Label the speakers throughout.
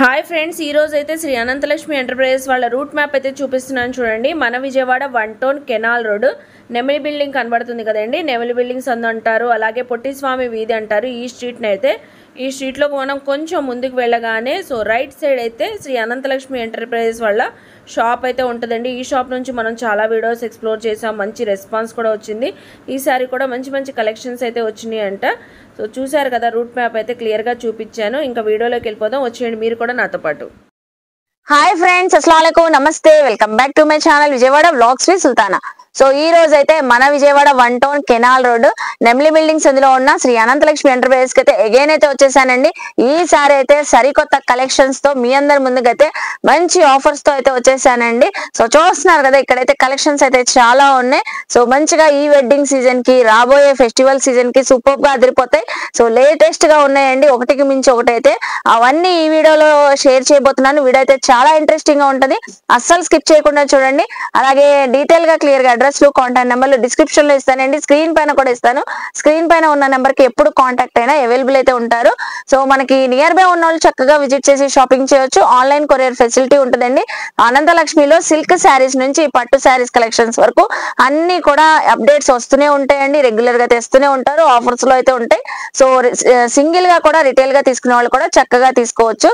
Speaker 1: Hi friends, ఈ రోజు అయితే శ్రీ అనంతలక్ష్మి ఎంటర్ప్రైజెస్ వాళ్ళ రూట్ మ్యాప్ అయితే చూపిస్తున్నాను చూడండి. మన Vijayawada 1 town canal road Nemili building కనబడుతుంది కదండి. నెమిలి బిల్డింగ్స్ అంటారు, అలాగే పొట్టిస్వామి వీధి అంటారు. ఈ స్ట్రీట్ని అయితే ఈ స్ట్రీట్లో మనం కొంచెం ముందుకు వెళ్ళగానే రైట్ సైడ్ అయితే శ్రీ అనంతలక్ష్మి ఎంటర్ప్రైజెస్ వాళ్ళ షాప్ అయితే ఉంటుందండి. ఈ షాప్ నుంచి మనం చాలా వీడియోస్ ఎక్స్ప్లోర్ చేసాం, మంచి రెస్పాన్స్ కూడా వచ్చింది. ఈసారి కూడా మంచి మంచి కలెక్షన్స్ అయితే వచ్చినాయి అంట. చూసారు కదా, రూట్ మ్యాప్ అయితే క్లియర్గా చూపించాను. ఇంకా వీడియోలోకి వెళ్ళిపోదాం, వచ్చేయండి మీరు కూడా నాతో పాటు.
Speaker 2: హాయ్ ఫ్రెండ్స్, అస్సలాముఅలైకుం, నమస్తే, welcome back to my channel Vijayawada vlogs with Sultana. ఈ రోజు అయితే మన Vijayawada 1 town canal road Nemili buildings అందులో ఉన్న శ్రీ అనంతలక్ష్మి ఎంటర్ప్రైజెస్ కి అయితే అగైన్ అయితే వచ్చేసానండి. ఈసారి అయితే సరికొత్త కలెక్షన్స్ తో మీ అందరి ముందుకైతే మంచి ఆఫర్స్ తో అయితే వచ్చేసానండి. చూస్తున్నారు కదా, ఇక్కడైతే కలెక్షన్స్ అయితే చాలా ఉన్నాయి. మంచిగా ఈ వెడ్డింగ్ సీజన్ కి, రాబోయే ఫెస్టివల్ సీజన్ కి సూపర్ గా అదిరిపోతాయి. లేటెస్ట్ గా ఉన్నాయండి, ఒకటికి మించి ఒకటైతే. అవన్నీ ఈ వీడియోలో షేర్ చేయబోతున్నాను. వీడియో అయితే చాలా ఇంట్రెస్టింగ్ గా ఉంటది, అస్సలు స్కిప్ చేయకుండా చూడండి. అలాగే డీటెయిల్ గా క్లియర్ గా అడ్రస్, కాంటాక్ట్ నెంబర్లు డిస్క్రిప్షన్ లో ఇస్తానండి, స్క్రీన్ పైన కూడా ఇస్తాను. స్క్రీన్ పైన ఉన్న నెంబర్ కి ఎప్పుడు కాంటాక్ట్ అయినా అవైలబుల్ అయితే ఉంటారు. మనకి నియర్ బై ఉన్న వాళ్ళు చక్కగా విజిట్ చేసి షాపింగ్ చేయొచ్చు. ఆన్లైన్ కొరియర్ ఫెసిలిటీ ఉంటుందండి. అనంతలక్ష్మిలో సిల్క్ శారీస్ నుంచి పట్టు శారీస్ కలెక్షన్స్ వరకు అన్ని కూడా అప్డేట్స్ వస్తూనే ఉంటాయండి. రెగ్యులర్ గా తెస్తూనే ఉంటారు, ఆఫర్స్ లో అయితే ఉంటాయి. సింగిల్ గా కూడా రిటైల్ గా తీసుకునే వాళ్ళు కూడా చక్కగా తీసుకోవచ్చు.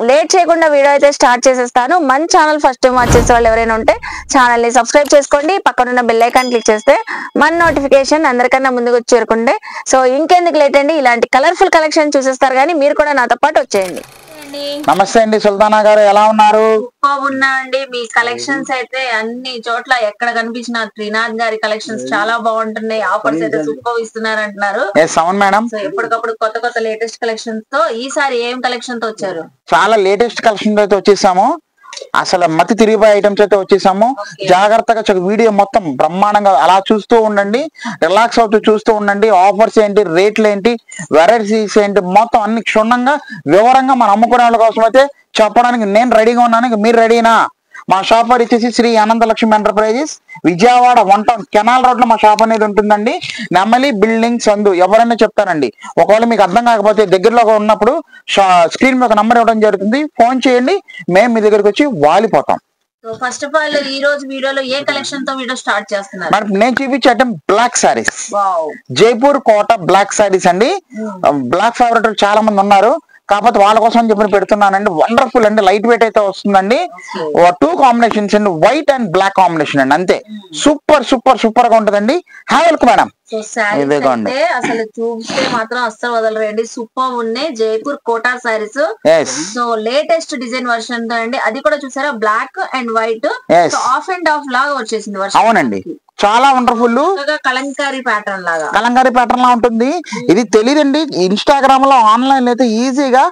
Speaker 2: లేట్ చేయకుండా వీడియో అయితే స్టార్ట్ చేసేస్తాను. మన ఛానల్ ఫస్ట్ టైం వాచ్ చేసే వాళ్ళు ఎవరైనా ఉంటే ఛానల్ ని సబ్స్క్రైబ్ చేసుకోండి. పక్కనున్న బెల్ ఐకాన్ క్లిక్ చేస్తే మన నోటిఫికేషన్ అందరికన్నా ముందుకు వచ్చి చేరుకుంటే ఇంకెందుకు లేట్ అండి, ఇలాంటి కలర్ఫుల్ కలెక్షన్ చూసేస్తారు. కానీ మీరు కూడా నాతో పాటు వచ్చేయండి.
Speaker 3: నమస్తే అండి సుల్తానా గారు, ఎలా ఉన్నారు?
Speaker 2: ఉన్నాయండి. మీ కలెక్షన్స్ అయితే అన్ని చోట్ల ఎక్కడ కనిపించిన త్రినాథ్ గారి కలెక్షన్స్ చాలా బాగుంటున్నాయి. ఆఫర్స్ అయితే సూపర్ ఇస్తున్నారు అంటున్నారు.
Speaker 3: అవును మేడం.
Speaker 2: ఎప్పటికప్పుడు కొత్త కొత్త లేటెస్ట్ కలెక్షన్స్ తో ఈసారి ఏం కలెక్షన్ తో వచ్చారు?
Speaker 3: చాలా లేటెస్ట్ కలెక్షన్ అయితే వచ్చేసాము. అసలు మతి తిరిగిపోయే ఐటమ్స్ అయితే వచ్చేసాము. జాగ్రత్తగా వీడియో మొత్తం బ్రహ్మాండంగా అలా చూస్తూ ఉండండి, రిలాక్స్ అవుతూ చూస్తూ ఉండండి. ఆఫర్స్ ఏంటి, రేట్లు ఏంటి, వెరైటీస్ ఏంటి, మొత్తం అన్ని క్షుణ్ణంగా వివరంగా మన అమ్ముకునే వాళ్ళ కోసం అయితే చెప్పడానికి నేను రెడీగా ఉన్నాను. మీరు రెడీనా? మా షాప్ వచ్చేసి Sri Ananthalakshmi Enterprises, Vijayawada 1 town canal road లో మా షాప్ అనేది ఉంటుందండి. నెమలి బిల్డింగ్ సందు ఎవరైనా చెప్తారండి. ఒకవేళ మీకు అర్థం కాకపోతే దగ్గరలో ఉన్నప్పుడు స్క్రీన్ మీద ఒక నంబర్ ఇవ్వడం జరుగుతుంది, ఫోన్ చేయండి, మేము మీ దగ్గరకు వచ్చి వాలిపోతాం.
Speaker 2: ఫస్ట్ ఆఫ్ ఆల్ ఈ రోజు వీడియోలో ఏ కలెక్షన్ తో వీడియో స్టార్ట్ చేస్తున్నారు?
Speaker 3: మరి నేను చూపించే item black saris, Jaipur Kota black saris అండి. బ్లాక్ ఫేవరెట్ చాలా మంది ఉన్నారు, కాకపోతే వాళ్ళ కోసం చెప్పి పెడుతున్నానండి. వండర్ఫుల్ అండి, లైట్ వెయిట్ అయితే వస్తుందండి. 2 కాంబినేషన్స్ అండి, వైట్ అండ్ బ్లాక్ కాంబినేషన్ అండి, అంతే. సూపర్ సూపర్ సూపర్ గా ఉంటదండి. Have welcome madam.
Speaker 2: అసలు చూస్తే మాత్రం అస్సలు వదలరండి, సూపర్ ఉన్నాయి. Jaipur Kota saris, latest design version తో అండి. అది కూడా చూసారా, black and white, half and half లాగా వచ్చేసింది వర్షన్.
Speaker 3: అవునండి, చాలా వండర్ఫుల్.
Speaker 2: కలంకారీ ప్యాటర్న్ లాగా,
Speaker 3: కలంకారీ ప్యాటర్న్ లా ఉంటుంది. ఇది తెలియదండి, ఇన్స్టాగ్రామ్ లో ఆన్లైన్ లో అయితే ఈజీగా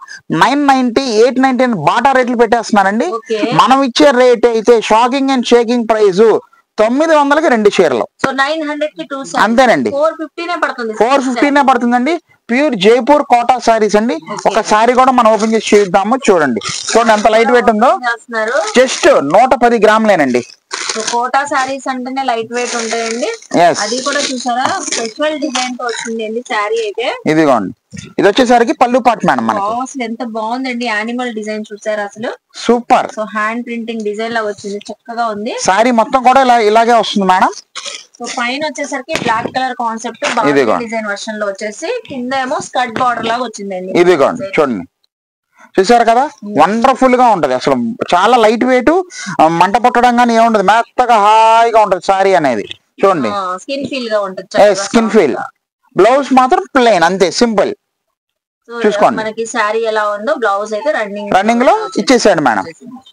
Speaker 3: 990, 890 బాటా రేట్లు పెట్టేస్తున్నారండి. మనం ఇచ్చే రేట్ అయితే షాకింగ్ అండ్ షేకింగ్ ప్రైస్ 900కి 2 చీరలు.
Speaker 2: 900 కి 2
Speaker 3: అంతేనండి, 415 పడుతుందండి. ప్యూర్ జైపూర్ కోటా సారీస్ అండి. ఒక సారీ కూడా మనం ఓపెన్ చేసి చూద్దాము. చూడండి ఎంత లైట్ వెయిట్ ఉందో, జస్ట్ 110 గ్రాములేనండి.
Speaker 2: కోటా సారీస్ అంటేనే లైట్ వెయిట్ ఉంటాయండి. అది కూడా చూసారా, స్పెషల్ డిజైన్ తో వచ్చిందండి సారీ అయితే.
Speaker 3: ఇదిగోండి, ఇది వచ్చేసరికి పళ్ళు పాటు మేడం.
Speaker 2: అసలు ఎంత బాగుందండి, యానిమల్ డిజైన్ చూసారా, అసలు
Speaker 3: సూపర్.
Speaker 2: హ్యాండ్ ప్రింటింగ్ డిజైన్ లా వచ్చింది, చక్కగా ఉంది.
Speaker 3: సారీ మొత్తం కూడా ఇలాగే వస్తుంది మేడం.
Speaker 2: పైన వచ్చేసరికి black colour concept design version లో వచ్చేసి, కింద ఏమో స్కర్ట్ బార్డర్ లాగా వచ్చిందండి.
Speaker 3: ఇదిగోండి చూడండి, చూసారు కదా, వండర్ఫుల్ గా ఉంటది. అసలు చాలా లైట్ వెయిట్, మంట పుట్టడం కానీ ఏముంటది, మెత్తగా హాయిగా ఉంటది సారీ అనేది. చూడండి,
Speaker 2: స్కిన్ ఫీల్ గా ఉంటది,
Speaker 3: స్కిన్ ఫీల్. బ్లౌజ్ మాత్రం ప్లెయిన్, అంతే సింపుల్. చూసుకోండి
Speaker 2: మనకి సారీ ఎలా ఉందో, బ్లౌజ్ అయితే
Speaker 3: రన్నింగ్ లో ఇచ్చేసాడు మేడం.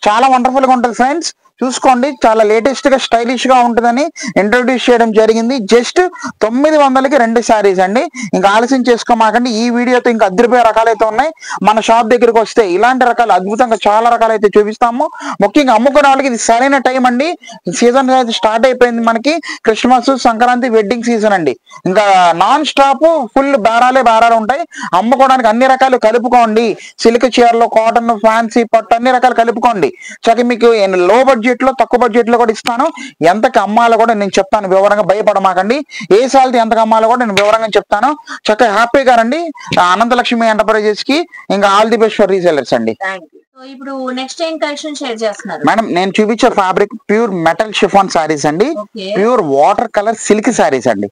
Speaker 3: చాలా వండర్ఫుల్ గా ఉంటది ఫ్రెండ్స్. చూసుకోండి, చాలా లేటెస్ట్ గా స్టైలిష్ గా ఉంటుందని ఇంట్రొడ్యూస్ చేయడం జరిగింది. జస్ట్ 900కి 2 సారీస్ అండి. ఇంకా ఆలస్యం చేసుకోమాకండి. ఈ వీడియోతో ఇంకా అద్దరిపోయే రకాలైతే ఉన్నాయి. మన షాప్ దగ్గరికి వస్తే ఇలాంటి రకాలు అద్భుతంగా చాలా రకాలైతే చూపిస్తాము. ముఖ్యంగా అమ్ముకునే వాళ్ళకి ఇది సరైన టైం అండి. సీజన్ అయితే స్టార్ట్ అయిపోయింది మనకి. క్రిస్మస్, సంక్రాంతి, వెడ్డింగ్ సీజన్ అండి. ఇంకా నాన్ స్టాప్ ఫుల్ బేరాలు ఉంటాయి. అమ్ముకోవడానికి అన్ని రకాలు కలుపుకోండి. సిల్క్ చీరలు, కాటన్, ఫ్యాన్సీ, పట్టు అన్ని రకాలు కలుపుకోండి. చక్కగా మీకు లో బడ్జెట్ లో, తక్కువ బడ్జెట్ లో కూడా ఇస్తాను. ఎంతకి అమ్మాలో కూడా నేను చెప్తాను వివరంగా, భయపడమాకండి. ఏ సాల్తీ ఎంతకు అమ్మాలో కూడా నేను వివరంగా చెప్తాను. చక్కగా హ్యాపీగా రండి అనంతలక్ష్మి ఎంటర్ప్రైజెస్ కి. ఇంకా all the best for resellers అండి.
Speaker 2: ఇప్పుడు నెక్స్ట్ ఏం కలెక్షన్ షేర్ చేస్తున్నారు
Speaker 3: మేడం? నేను చూపించే fabric pure metal chiffon saris అండి, pure water colour silk saris అండి.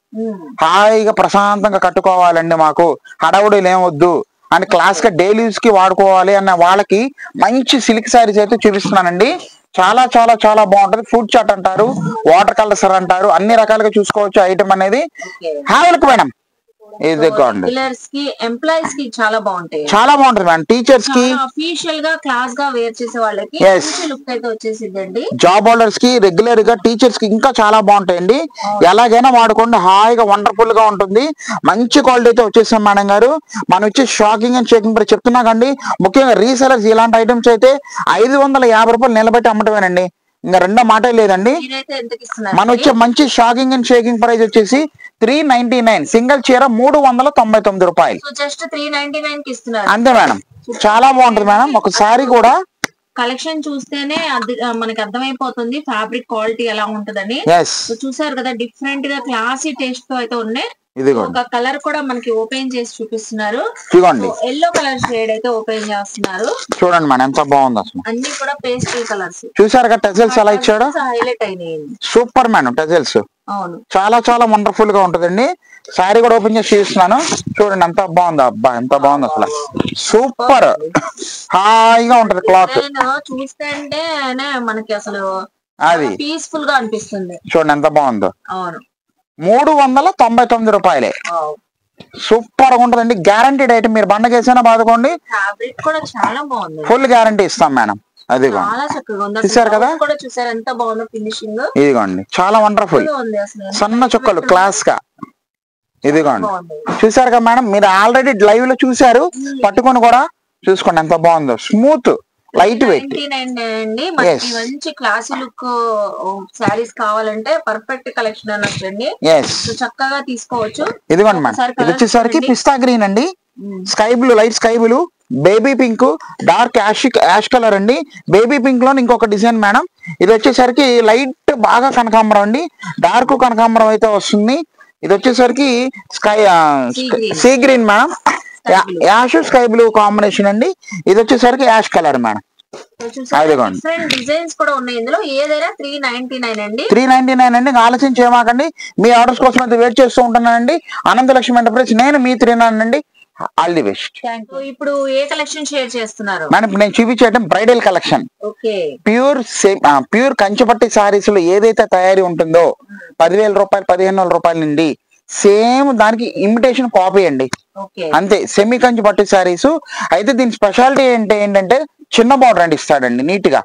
Speaker 3: హాయిగా ప్రశాంతంగా కట్టుకోవాలండి, మాకు హడావుడిలు ఏమొద్దు అని క్లాస్ గా డైలీ యూస్ కి వాడుకోవాలి అన్న వాళ్ళకి మంచి సిల్క్ శారీస్ అయితే చూపిస్తున్నానండి. చాలా చాలా చాలా బాగుంటది. ఫుడ్ చాట్ అంటారు, వాటర్ కలర్స్ అంటారు, అన్ని రకాలుగా చూసుకోవచ్చు ఐటమ్ అనేది. హ్యావ్ మేడం, ఇదిగోండి.
Speaker 2: ఎంప్లాయీస్ కి చాలా బాగుంటాయి,
Speaker 3: చాలా బాగుంటది మేడం. టీచర్స్ కి
Speaker 2: అఫీషియల్ గా క్లాస్ గా వేర్ చేసే వాళ్ళకి లుక్ అయితే వచ్చేసిందండి.
Speaker 3: జాబ్ హోల్డర్స్ కి, రెగ్యులర్ గా టీచర్స్ కి ఇంకా చాలా బాగుంటాయండి. ఎలాగైనా వాడుకోండి, హాయిగా వండర్ఫుల్ గా ఉంటుంది. మంచి క్వాలిటీ అయితే వచ్చేసాం మేడం గారు. మనం ఇచ్చే షాకింగ్ అండ్ షేకింగ్ ప్రైస్ చెప్తున్నా కండి. ముఖ్యంగా రీసెలర్స్ ఇలాంటి ఐటమ్స్ అయితే 550 రూపాయలు నిలబెట్టి అమ్మటమేనండి, ఇంకా రెండో మాటే లేదండి. మనం వచ్చే మంచి షాకింగ్ అండ్ షేకింగ్ ప్రైస్ వచ్చేసి 399. సింగిల్ చీర 399 రూపాయలు,
Speaker 2: జస్ట్ 399 కి ఇస్తున్నారు
Speaker 3: అంతే మేడం. చాలా బాగుంటది మేడం. ఒకసారి కూడా
Speaker 2: కలెక్షన్ చూస్తేనే మనకి అర్థమైపోతుంది ఫ్యాబ్రిక్ క్వాలిటీ ఎలా ఉంటదని. చూసారు కదా, డిఫరెంట్ గా క్లాసీ టేస్ట్ తో అయితే ఉన్నాయి. ఒక కలర్ కూడా మనకి ఓపెన్ చేసి చూపిస్తున్నారు. ఎల్లో కలర్ షేడ్ అయితే ఓపెన్ చేస్తున్నారు.
Speaker 3: చూడండి మేడం ఎంత బాగుంది అసలు.
Speaker 2: అన్ని కూడా పేస్టల్ కలర్స్.
Speaker 3: చూసారు కదా టెజల్స్ ఎలా ఇచ్చాడు,
Speaker 2: హైలైట్ అయినాయి.
Speaker 3: Super madam టెజల్స్.
Speaker 2: అవును,
Speaker 3: చాలా చాలా వండర్ఫుల్ గా ఉంటదండి. సారీ కూడా ఓపెన్ చేసి చూపిస్తున్నాను. చూడండి ఎంత బాగుంది, అబ్బా ఎంత బాగుంది అసలు. సూపర్ హాయిగా ఉంటది క్లాత్.
Speaker 2: చూస్తుంటే మనకి అసలు
Speaker 3: అది
Speaker 2: పీస్ఫుల్ గా అనిపిస్తుంది.
Speaker 3: చూడండి ఎంత బాగుందో.
Speaker 2: అవును,
Speaker 3: 399 రూపాయలే. సూపర్ గా ఉంటదండి. Guaranteed item. మీరు బండకేసైనా బాదుకోండి,
Speaker 2: ఫ్యాబ్రిక్ కూడా చాలా బాగుంది.
Speaker 3: ఫుల్ గ్యారంటీ ఇస్తాం మేడం. అదిగో చూసారు కదా,
Speaker 2: చూసారు ఎంత బాగుందో ఫినిషింగ్.
Speaker 3: ఇదిగోండి చాలా వండర్ఫుల్. సన్న చుక్కలు క్లాస్ గా. ఇదిగోండి చూసారు కదా మేడం, మీరు ఆల్రెడీ లైవ్ లో చూసారు, పట్టుకొని కూడా చూసుకోండి ఎంత బాగుందో. స్మూత్ లైట్ వెయిట్
Speaker 2: అండి. మంచి క్లాసీ లుక్ శారీస్ కావాలంటే పర్ఫెక్ట్ కలెక్షన్ అనొచ్చండి. చక్కగా తీసుకోవచ్చు.
Speaker 3: ఇదిగోండి మేడం, ఇది వచ్చేసరికి పిస్తా గ్రీన్ అండి, sky blue, light sky blue, baby pink, dark ash colour అండి. బేబీ పింక్ లో ఇంకొక డిజైన్ మేడం. ఇది వచ్చేసరికి లైట్ బాగా కనకాంబరం అండి, డార్క్ కనకాంబరం అయితే వస్తుంది. ఇది వచ్చేసరికి sea green madam, ash sky blue combination అండి. ఇది వచ్చేసరికి యాష్ కలర్ మేడం.
Speaker 2: డిజైన్స్ కూడా ఉన్నాయి ఇందులో. ఏదైనా 399 అండి.
Speaker 3: 399 అండి. ఆలోచన చేయమాకండి. మీ ఆర్డర్స్ కోసం అయితే వెయిట్ చేస్తూ ఉంటానండి. అనంతలక్ష్మి ఎంటర్ప్రైజ్, నేను మీ 399 అండి. All the best.
Speaker 2: ఇప్పుడు ఏ కలెక్షన్ షేర్ చేస్తున్నారు
Speaker 3: మేడం? నేను చూపించేయడం బ్రైడల్ కలెక్షన్. ప్యూర్ కంచిపట్టి సారీస్ లో ఏదైతే తయారీ ఉంటుందో 10,000 రూపాయలు, 15,000 రూపాయల నుండి సేమ్ దానికి ఇమిటేషన్ కాపీ అండి, అంతే. సెమీ కంచి పట్టు శారీస్ అయితే దీని స్పెషాలిటీ ఏంటంటే చిన్న బార్డర్ అండి ఇస్తాడండి, నీట్ గా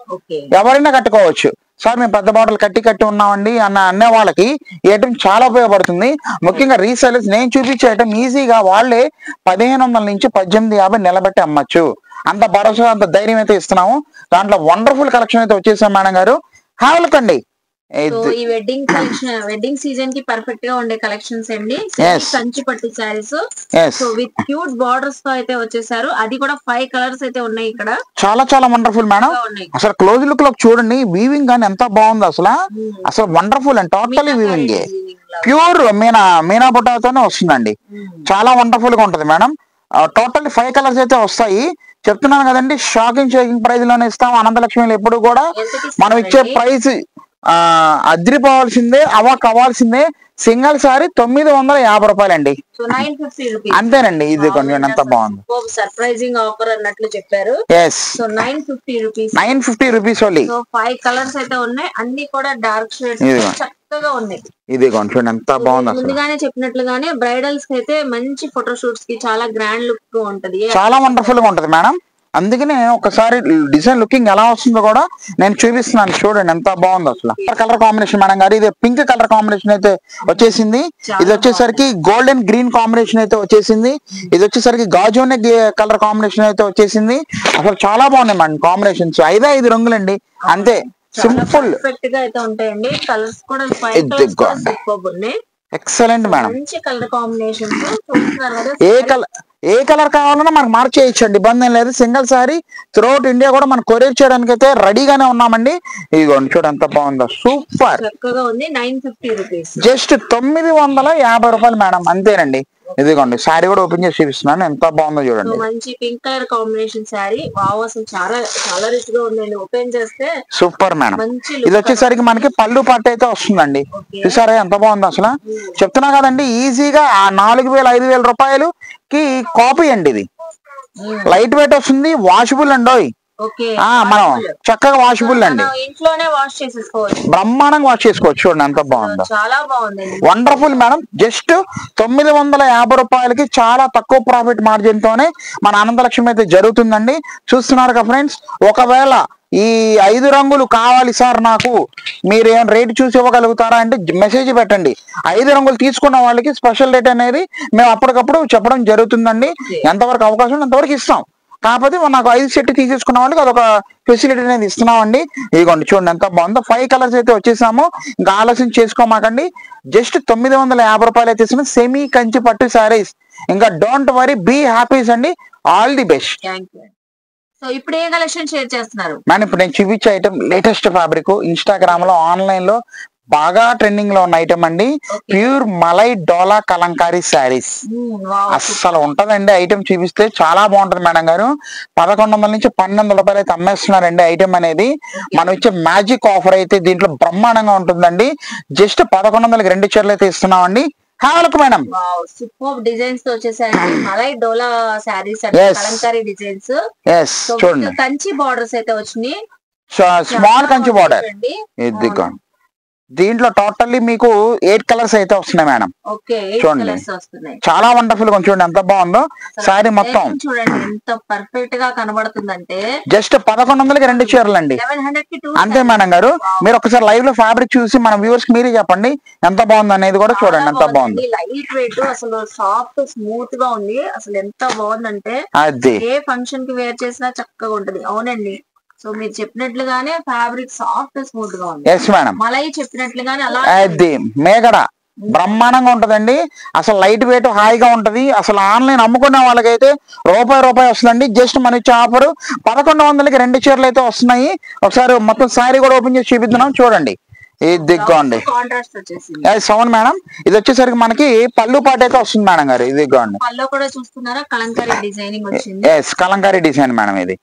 Speaker 3: ఎవరైనా కట్టుకోవచ్చు. సార్ మేము పెద్ద బార్డర్లు కట్టి ఉన్నామండి అనే వాళ్ళకి ఈ ఐటమ్ చాలా ఉపయోగపడుతుంది. ముఖ్యంగా రీసెలర్స్ నేను చూపించే ఐటమ్ ఈజీగా వాళ్ళే 1,500 నుంచి 1850 నిలబెట్టి అమ్మచ్చు. అంత భరోసా, అంత ధైర్యం అయితే ఇస్తున్నాము. దాంట్లో వండర్ఫుల్ కలెక్షన్ అయితే వచ్చేసాం మేడం గారు. హావలకండి.
Speaker 2: ఈ వెడ్డింగ్ కలెక్షన్, వెడ్డింగ్ సీజన్ కి పర్ఫెక్ట్ గా ఉండే కలెక్షన్స్ అండి. కంచి పట్టు saris so with cute borders తో అయితే వచ్చేసారు. అది కూడా 5 కలర్స్ అయితే ఉన్నాయి ఇక్కడ.
Speaker 3: చాలా చాలా వండర్ఫుల్ మేడం. అసలు క్లోజ్ లుక్ లో చూడండి, వీవింగ్ కానీ ఎంత బాగుంది అసలు. అసలు wonderful and totally weaving pure మీనా బుట్టాతోనే వస్తుందండి. చాలా వండర్ఫుల్ గా ఉంటది మేడం. టోటల్లీ 5 కలర్స్ అయితే వస్తాయి. చెప్తున్నాను కదండి, షాకింగ్ ప్రైజ్ లోనే ఇస్తాం. అనంతలక్ష్మిలో ఎప్పుడు కూడా మనం ఇచ్చే ప్రైస్ అదిరిపోవాల్సిందే, అవ్వాల్సిందే. సింగిల్ సారీ 950 రూపాయలండి, అంతేనండి. ఇది కొంచెం ఎంత బాగుంది,
Speaker 2: సర్ప్రైజింగ్ ఆఫర్ అన్నట్లు చెప్పారు. So
Speaker 3: 950 rupees only.
Speaker 2: 5 కలర్స్ అయితే ఉన్నాయి, అన్ని కూడా డార్క్ షేడ్స్ చక్కగా ఉన్నాయి.
Speaker 3: ఇది కొంచెం ఎంత బాగుంది.
Speaker 2: ముందుగానే చెప్పినట్లుగానే బ్రైడల్స్ అయితే మంచి ఫోటో షూట్స్ కి చాలా గ్రాండ్ లుక్ ఉంటది,
Speaker 3: చాలా వండర్ఫుల్ గా ఉంటది మేడం. అందుకనే ఒకసారి డిజైన్ లుకింగ్ ఎలా వస్తుందో కూడా నేను చూపిస్తున్నాను. చూడండి ఎంత బాగుందో అసలు. కలర్ కాంబినేషన్ మేడం గారు, ఇది పింక్ కలర్ కాంబినేషన్ అయితే వచ్చేసింది. ఇది వచ్చేసరికి గోల్డెన్ గ్రీన్ కాంబినేషన్ అయితే వచ్చేసింది. ఇది వచ్చేసరికి గాజోనే కలర్ కాంబినేషన్ అయితే వచ్చేసింది. అసలు చాలా బాగున్నాయి మేడం కాంబినేషన్స్. 5 రంగులండి, అంతే. సింపుల్
Speaker 2: పర్ఫెక్ట్ గా అయితే ఉంటాయండి. కలర్స్ కూడా
Speaker 3: ఎక్సలెంట్ మేడం.
Speaker 2: మంచి కలర్ కాంబినేషన్స్.
Speaker 3: ఏ కలర్ కావాలన్నా మనకు మార్క్ చేయొచ్చండి, ఇబ్బంది ఏం లేదు. సింగిల్ సారీ త్రూఅవుట్ ఇండియా కూడా మనం కొరియర్ చేయడానికి అయితే రెడీగానే ఉన్నామండి. ఇదిగోండి చూడండి ఎంత బాగుందో, సూపర్.
Speaker 2: చక్కగా ఉంది. 950 రూపీస్,
Speaker 3: జస్ట్ 950 రూపాయలు మేడం, అంతేనండి. ఇదిగోండి శారీ కూడా ఓపెన్ చేసి చూపిస్తున్నాను, ఎంత బాగుందో చూడండి.
Speaker 2: మంచి pink colour combination sari. Wow, అసలు చాలా చాలా రిచ్ గా ఉందండి. ఓపెన్ చేస్తే
Speaker 3: సూపర్ మేడం. ఇది వచ్చేసరికి మనకి పళ్ళు పట్టు అయితే వస్తుందండి. చూసారా ఎంత బాగుందో అసలు. చెప్తున్నా కదండి, ఈజీగా ఆ 4000-5000 రూపాయలకి కాపీ అండి. ఇది లైట్ వెయిట్ వస్తుంది, వాషబుల్ అండి. మనం చక్కగా వాషబుల్ అండి,
Speaker 2: ఇంట్లోనే వాష్ చేసేసుకోవచ్చు,
Speaker 3: బ్రహ్మాండంగా వాష్ చేసుకోవచ్చు. చూడండి ఎంత బాగుందో,
Speaker 2: చాలా బాగుంది,
Speaker 3: వండర్ఫుల్ మేడం. జస్ట్ 950 రూపాయలకి చాలా తక్కువ ప్రాఫిట్ మార్జిన్ తోనే మన ఆనందలక్ష్మి అయితే జరుగుతుందండి. చూస్తున్నారు కదా ఫ్రెండ్స్. ఒకవేళ ఈ 5 రంగులు కావాలి సార్ నాకు, మీరు ఏమైనా రేట్ చూసి ఇవ్వగలుగుతారా అంటే మెసేజ్ పెట్టండి. 5 రంగులు తీసుకున్న వాళ్ళకి స్పెషల్ రేట్ అనేది మేము అప్పటికప్పుడు చెప్పడం జరుగుతుందండి. ఎంతవరకు అవకాశం ఉంటే అంతవరకు ఇస్తాం. కాకపోతే నాకు 5 సెట్ తీసేసుకున్న వాళ్ళకి అదొక ఫెసిలిటీ అనేది ఇస్తున్నామండి. ఇదిగోండి చూడండి ఎంత బాగుందో. 5 కలర్స్ అయితే వచ్చేసాము. ఇంకా ఆలోచన చేసుకోమాకండి. జస్ట్ 950 రూపాయలు అయితే ఇస్తున్నాం. సెమీ కంచి పట్టు శారీస్. ఇంకా డోంట్ వరీ, బీ హ్యాపీస్ అండి. All the best.
Speaker 2: సో ఇప్పుడు ఏ కలెక్షన్ షేర్ చేస్తున్నారు
Speaker 3: మేడం? ఇప్పుడు నేను చూపించే ఐటమ్ లేటెస్ట్ ఫ్యాబ్రిక్, ఇన్స్టాగ్రామ్ లో ఆన్లైన్ లో బాగా ట్రెండింగ్ లో ఉన్న ఐటమ్ అండి. ప్యూర్ మలై డోలా కలంకారీ శారీస్. అస్సలు ఉంటదండి ఐటమ్. చూపిస్తే చాలా బాగుంటది మేడం గారు. 1100 నుంచి 1200 రూపాయలు అయితే అమ్మేస్తున్నారండి ఐటమ్ అనేది. మనం ఇచ్చే మ్యాజిక్ ఆఫర్ అయితే దీంట్లో బ్రహ్మాండంగా ఉంటుందండి. జస్ట్ 1100కి 2 చీరలు అయితే ఇస్తున్నామండి. మేడం
Speaker 2: సూపర్ డిజైన్స్ తో వచ్చేసాయండి. మలై డోలా శారీస్, కలంకారీ డిజైన్స్.
Speaker 3: చూడండి
Speaker 2: కంచి బార్డర్స్ అయితే వచ్చినాయి,
Speaker 3: స్మాల్ కంచి బార్డర్. ఇది దీంట్లో టోటల్లీ మీకు 8 కలర్స్ అయితే వస్తున్నాయి మేడం. చూడండి చాలా వండర్ఫుల్ గా చూడండి ఎంత బాగుందో సారీ మొత్తం.
Speaker 2: చూడండి ఎంత పర్ఫెక్ట్ గా కనబడుతుందంటే
Speaker 3: జస్ట్ 1100కి 2 చీరలు అండి. అంతే మేడం గారు. మీరు ఒకసారి లైవ్ లో ఫ్యాబ్రిక్ చూసి మన వ్యూవర్స్ మీరే చెప్పండి ఎంత బాగుంది అనేది కూడా. చూడండి ఎంత బాగుంది.
Speaker 2: లైట్ వెయిట్, అసలు సాఫ్ట్ స్మూత్ గా ఉంది. అసలు ఎంత బాగుందంటే
Speaker 3: అది
Speaker 2: ఏ ఫంక్షన్ కి వేర్ చేసినా చక్కగా ఉంటది. అవునండి. సో మీరు చెప్పినట్లుగానే ఫ్యాబ్రిక్ సాఫ్ట్ స్మూత్ గా ఉంది.
Speaker 3: Yes madam.
Speaker 2: మలై చెప్పినట్లుగానే అలా
Speaker 3: మేగడ బ్రహ్మాండంగా ఉంటదండి. అసలు లైట్ వెయిట్ హాయిగా ఉంటది. అసలు ఆన్లైన్ అమ్ముకునే వాళ్ళకైతే రూపాయి వస్తుందండి. జస్ట్ మన ఇచ్చే ఆఫర్ 1100కి 2 చీరలు అయితే వస్తున్నాయి. ఒకసారి మొత్తం శారీ కూడా ఓపెన్ చేసి చూపిద్దాం. చూడండి ఇది దిగ్గోండి. అవును మేడం. ఇది వచ్చేసరికి మనకి పళ్ళు పాట అయితే వస్తుంది మేడం గారు. ఇది దిగ్గోండి. Kalamkari design madam. ఇది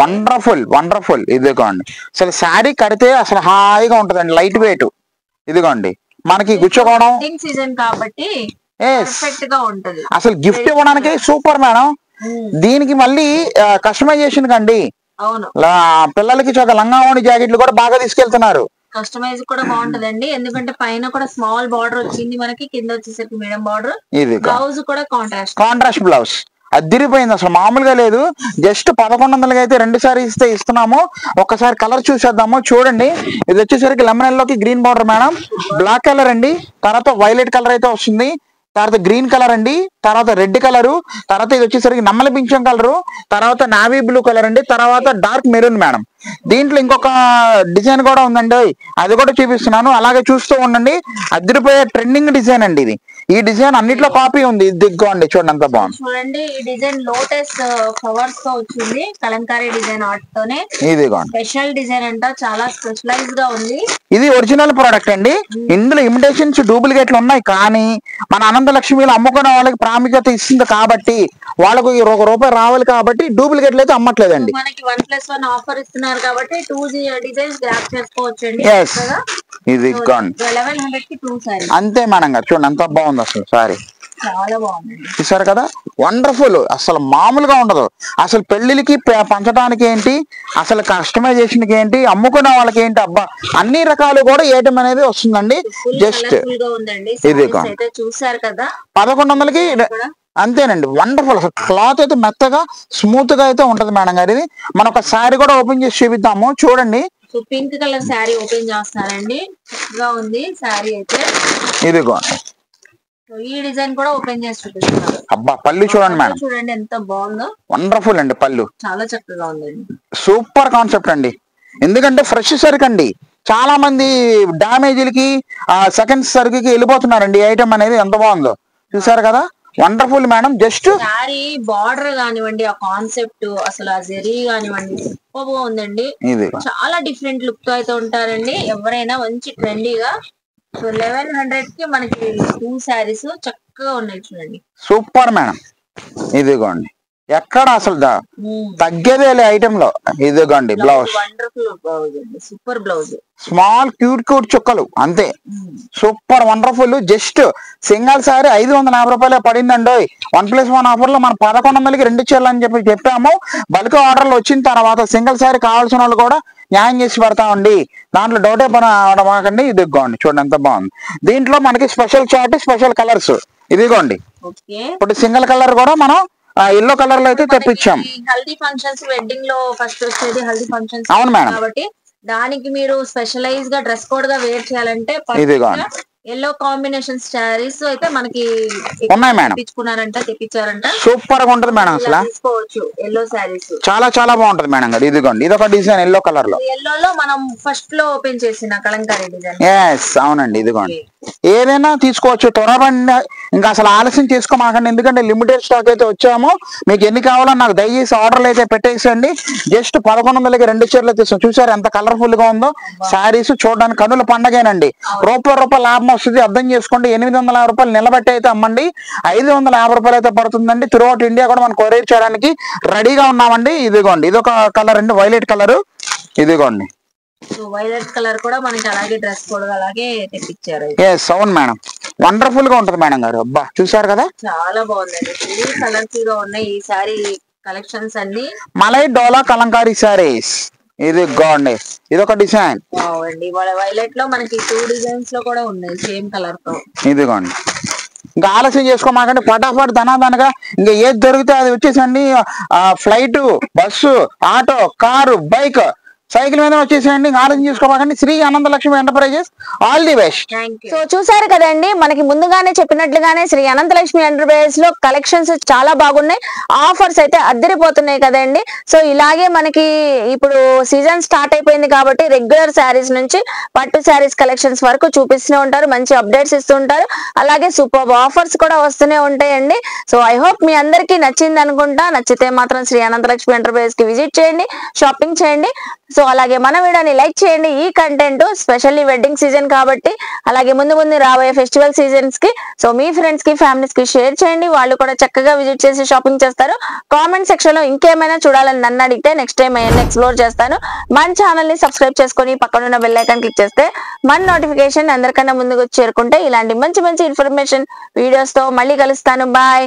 Speaker 3: వండర్ఫుల్ ఇది దిగ్గోండి. అసలు శారీ కడితే అసలు హాయిగా ఉంటదండి, లైట్ వెయిట్. ఇదిగోండి మనకి గుచ్చుకోవడం
Speaker 2: కాబట్టి
Speaker 3: అసలు గిఫ్ట్ ఇవ్వడానికి సూపర్ మేడం. దీనికి మళ్ళీ కస్టమైజేషన్ కండి. పిల్లలకి లంగావోణి జాకెట్లు కూడా బాగా తీసుకెళ్తున్నారు.
Speaker 2: కస్టమైజ్ కూడా బాగుంటదండి. ఎందుకంటే పైన కూడా స్మాల్ బార్డర్ వచ్చింది మనకి, కింద వచ్చేసరికి మీడియం బార్డర్.
Speaker 3: ఇది
Speaker 2: బ్లౌజ్ కూడా కాంట్రాస్ట్
Speaker 3: బ్లౌజ్. అదిరిపోయింది, అసలు మామూలుగా లేదు. జస్ట్ 1100కి అయితే 2 సారీస్ ఇస్తున్నాము. ఒక్కసారి కలర్ చూసేద్దాము. చూడండి ఇది వచ్చేసరికి లెమన్ ఎల్లోకి green border madam. Black colour అండి, తర్వాత వైలెట్ కలర్ అయితే వస్తుంది, తర్వాత గ్రీన్ కలర్ అండి, తర్వాత రెడ్ కలరు, తర్వాత ఇది వచ్చేసరికి నమ్మల పింఛం కలరు, తర్వాత నావీ బ్లూ కలర్ అండి, తర్వాత డార్క్ మెరూన్ మేడం. దీంట్లో ఇంకొక డిజైన్ కూడా ఉందండి, అది కూడా చూపిస్తున్నాను. అలాగే చూస్తూ ఉండండి. అదిరిపోయే ట్రెండింగ్ డిజైన్ అండి ఇది. ఈ డిజైన్ అన్నిట్లో కాపీ ఉంది. దిగ్గోండి చూడండి ఎంత బాగుంది.
Speaker 2: చూడండి ఈ డిజైన్ లోటస్ ఫ్లవర్స్ తో వచ్చింది, కలంకారీ డిజైన్ ఆర్ట్ తోనే.
Speaker 3: ఇదిగోండి
Speaker 2: స్పెషల్ డిజైన్ అంట, చాలా స్పెషలైజ్ గా ఉంది.
Speaker 3: ఇది ఒరిజినల్ ప్రోడక్ట్ అండి. ఇందులో ఇమిటేషన్స్ డూప్లికేట్లు ఉన్నాయి, కానీ మన ఆనందలక్ష్మిలో అమ్ముకునే వాళ్ళకి ప్రాముఖ్యత ఇస్తుంది కాబట్టి, వాళ్ళకు ₹1 రావాలి కాబట్టి డూప్లికేట్లు అయితే అమ్మట్లేదండి.
Speaker 2: మనకి 1+1 ఆఫర్ ఇస్తున్నారు కాబట్టి 2 డిజైన్స్ గ్రాప్ చేసుకోవచ్చండి.
Speaker 3: ఇది
Speaker 2: 1100కి 2 సారీ.
Speaker 3: అంతే మేడం గారు. చూడండి ఎంత బాగుంది అసలు సారీ.
Speaker 2: చాలా బాగుంది.
Speaker 3: చూసారు కదా, వండర్ఫుల్. అసలు మామూలుగా ఉండదు. అసలు పెళ్లికి పంచడానికి ఏంటి, అసలు కస్టమైజేషన్ ఏంటి, అమ్ముకునే వాళ్ళకి ఏంటి, అబ్బా అన్ని రకాలు కూడా ఏటం అనేది వస్తుందండి. జస్ట్ ఇది
Speaker 2: చూసారు కదా
Speaker 3: 1100కి అంతేనండి. వండర్ఫుల్. అసలు క్లాత్ అయితే మెత్తగా స్మూత్ గా అయితే ఉంటది మేడం గారు. ఇది మనం ఒక శారీ కూడా ఓపెన్ చేసి చూపిద్దాము. చూడండి
Speaker 2: పింక్ కలర్ శారీ ఓపెన్ చేస్తున్నారండి, చక్కగా ఉంది శారీ అయితే.
Speaker 3: ఇదిగో
Speaker 2: ఈ డిజైన్ కూడా ఓపెన్ చేసి చూపిస్తున్నారు.
Speaker 3: అబ్బా పళ్ళు చూడండి మేడం,
Speaker 2: చూడండి ఎంత బాగుందో.
Speaker 3: వండర్ఫుల్ అండి. పళ్ళు
Speaker 2: చాలా చక్కగా ఉందండి.
Speaker 3: సూపర్ కాన్సెప్ట్ అండి. ఎందుకంటే ఫ్రెష్ సరుకు అండి. చాలా మంది డామేజీలకి సెకండ్ సరుకుకి వెళ్ళిపోతున్నారండి. ఈ ఐటమ్ అనేది ఎంత బాగుందో చూసారు కదా, wonderful madam. Just
Speaker 2: sari border కానివ్వండి, ఆ కాన్సెప్ట్ అసలు ఆ జరీ కానివ్వండి సూపర్ బాగుందండి. చాలా డిఫరెంట్ లుక్ తో అయితే ఉంటారండి. ఎవరైనా మంచి ట్రెండీగా సో 1100 కి మనకి 2 శారీస్ చక్కగా ఉన్నాయి చూడండి.
Speaker 3: Super madam. ఇదిగోండి ఎక్కడ అసలు తగ్గేదే ఐటమ్ లో. ఇదిగోండి బ్లౌజ్,
Speaker 2: వండర్ఫుల్ బ్లౌజ్ అండి, సూపర్ బ్లౌజ్.
Speaker 3: స్మాల్ క్యూట్ చుక్కలు అంతే, super wonderful. Just single sorry 550 రూపాయలే పడిందండి. 1+1 ఆఫర్ లో మనం 1100కి 2 చీరలు అని చెప్పాము. బల్క్ ఆర్డర్లు వచ్చిన తర్వాత సింగిల్ సారీ కావాల్సిన వాళ్ళు కూడా న్యాయం చేసి పెడతామండి, దాంట్లో డౌటే పని అవడమాకండి. ఇదిగోండి చూడండి ఎంత బాగుంది. దీంట్లో మనకి స్పెషల్ చార్ట్, స్పెషల్ కలర్స్. ఇదిగోండి ఇప్పుడు సింగిల్ కలర్ కూడా మనం ఎల్లో కలర్ లో అయితే తెప్పించాం.
Speaker 2: హల్దీ ఫంక్షన్స్, వెడ్డింగ్ లో ఫస్ట్ వచ్చేది హల్దీ ఫంక్షన్స్.
Speaker 3: అవును మేడం.
Speaker 2: కాబట్టి దానికి మీరు స్పెషలైజ్ గా డ్రెస్ కోడ్ గా వేర్ చేయాలంటే ఎల్లో కాంబినేషన్ శారీస్ అయితే మనకి
Speaker 3: ఉన్నాయి మేడం.
Speaker 2: తెప్పించారంట.
Speaker 3: సూపర్ గా ఉంటది మేడం. అసలు
Speaker 2: తీసుకోవచ్చు ఎల్లో శారీస్,
Speaker 3: చాలా చాలా బాగుంటది మేడం గారు. ఇదిగోండి ఇదొక డిజైన్ ఎల్లో కలర్ లో.
Speaker 2: ఎల్లో లో మనం ఫస్ట్ లో ఓపెన్ చేసిన కలంకారీ డిజైన్.
Speaker 3: ఎస్ అవునండి. ఇదిగోండి ఏదైనా తీసుకోవచ్చు, త్వరబండి. ఇంకా అసలు ఆలస్యం చేసుకోమాకండి, ఎందుకంటే లిమిటెడ్ స్టాక్ అయితే వచ్చాము. మీకు ఎన్ని కావాలో నాకు దయచేసి ఆర్డర్లు అయితే పెట్టేసండి. జస్ట్ 1100కి 2 చీరలు తీస్తాం. చూసారు ఎంత కలర్ఫుల్ గా ఉందో శారీస్, చూడడానికి కన్నుల పండగేనండి. రూపాయి లాభం వస్తుంది, అర్థం చేసుకోండి. 850 రూపాయలు నిలబెట్టి అయితే అమ్మండి. 550 రూపాయలు అయితే పడుతుందండి. త్రూ అవుట్ ఇండియా కూడా మనం కొరియర్ చేయడానికి రెడీగా ఉన్నామండి. ఇదిగోండి ఇదొక కలర్ అండి, వైలెట్ కలర్. ఇదిగోండి
Speaker 2: వైలెట్ కలర్ కూడా మనకి అలాగే డ్రెస్ కోడ్ అలాగే తెప్పించారు.
Speaker 3: ఎస్ అవును మేడం, వండర్ఫుల్ గా ఉంటది మేడం గారు. అబ్బా చూసారు కదా
Speaker 2: చాలా బాగుందండి, ఫుల్ కలర్ఫుల్ గా ఉన్నాయి ఈ సారీ కలెక్షన్స్ అన్ని.
Speaker 3: మలై డోలా కలంకారీ సారీస్. ఇదిగోండి ఇదొక డిజైన్.
Speaker 2: వైలెట్ లో మనకి 2 డిజైన్స్ లో కూడా ఉన్నాయి సేమ్ కలర్ తో.
Speaker 3: ఇదిగోండి ఇంకా ఆలస్యం చేసుకోమాకండి, ఫటాఫట్ ధనాదనగా ఇంకా ఏది దొరికితే అది వచ్చేసండి. Flight, bus, auto, car, bike, cycle మీద వచ్చేసేయండి. ఆలోచన చేసుకోమాకండి. Shri Ananthalakshmi enterprises, all the best.
Speaker 2: So చూసారు కదండి, మనకి ముందుగానే చెప్పినట్లుగానే శ్రీ అనంతలక్ష్మి ఎంటర్ప్రైజెస్ లో కలెక్షన్స్ చాలా బాగున్నాయి, ఆఫర్స్ అయితే అద్దరిపోతున్నాయి కదండి. సో ఇలాగే మనకి ఇప్పుడు సీజన్ స్టార్ట్ అయిపోయింది కాబట్టి రెగ్యులర్ శారీస్ నుంచి పట్టు శారీస్ కలెక్షన్స్ వరకు చూపిస్తూనే ఉంటారు, మంచి అప్డేట్స్ ఇస్తూ ఉంటారు. అలాగే సూపర్ ఆఫర్స్ కూడా వస్తూనే ఉంటాయండి. సో ఐ హోప్ మీ అందరికీ నచ్చింది అనుకుంటా. నచ్చితే మాత్రం శ్రీ అనంతలక్ష్మి ఎంటర్ప్రైజెస్ కి విజిట్ చేయండి, షాపింగ్ చేయండి. సో అలాగే మన వీడియోని లైక్ చేయండి. ఈ కంటెంట్ స్పెషల్లీ వెడ్డింగ్ సీజన్ కాబట్టి, అలాగే ముందు ముందు రాబోయే ఫెస్టివల్ సీజన్స్ కి సో మీ ఫ్రెండ్స్ కి, ఫ్యామిలీస్ కి షేర్ చేయండి. వాళ్ళు కూడా చక్కగా విజిట్ చేసి షాపింగ్ చేస్తారు. కామెంట్ సెక్షన్ లో ఇంకేమైనా చూడాలని నన్ను అడిగితే నెక్స్ట్ టైం ఏమైనా ఎక్స్ప్లోర్ చేస్తాను. మన ఛానల్ ని సబ్స్క్రైబ్ చేసుకొని పక్కనున్న బెల్ ఐకాన్ క్లిక్ చేస్తే మన నోటిఫికేషన్ అందరికన్నా ముందుకు చేరుకుంటే ఇలాంటి మంచి మంచి ఇన్ఫర్మేషన్ వీడియోస్ తో మళ్ళీ కలుస్తాను. బాయ్.